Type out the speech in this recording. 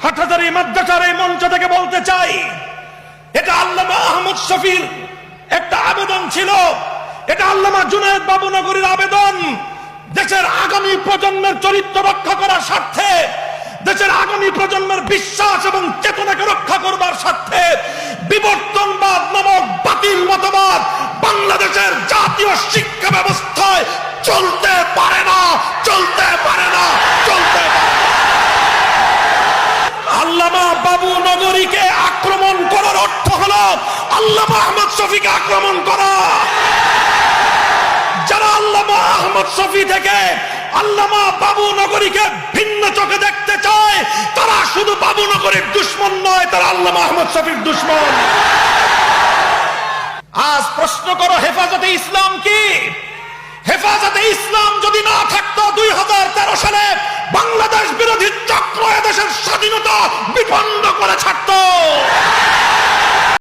হাটহাজারী মাদ্রাসার এই মঞ্চ থেকে বলতে চাই, এটা আল্লামা আহমদ শফির একটা আবেদন ছিল, এটা আল্লামা জুনায়েদ বাবুনগরীর আবেদন। দেশের আগামী প্রজন্মের চরিত্র রক্ষা করার স্বার্থে, দেশের আগামী প্রজন্মের বিশ্বাস এবং চেতনাকে রক্ষা করবার স্বার্থে বিবর্তনবাদ নামক বাতিল মতবাদ বাংলাদেশের জাতীয় শিক্ষা ব্যবস্থায় চলতে পারে না, চলতে পারে না, চলতে পারে না। আল্লামা বাবুনগরীকে আক্রমণ করার অর্থ হলো আল্লামা আহমদ শফিকে আক্রমণ করা। যারা আল্লামা আহমদ শফি থেকে আল্লামা বাবুনগরীকে ভিন্ন চোখে দেখতে চায়, তারা শুধু বাবুনগরীর দুশমন নয়, তারা আল্লামা আহমদ শফির দুশমন। আজ প্রশ্ন করো, হেফাজতে ইসলাম কি? হেফাজতে ইসলাম যদি না থাকতো 2013 সালে বাংলাদেশ বিরোধী চক্র এদেশের স্বাধীনতা বিপন্ন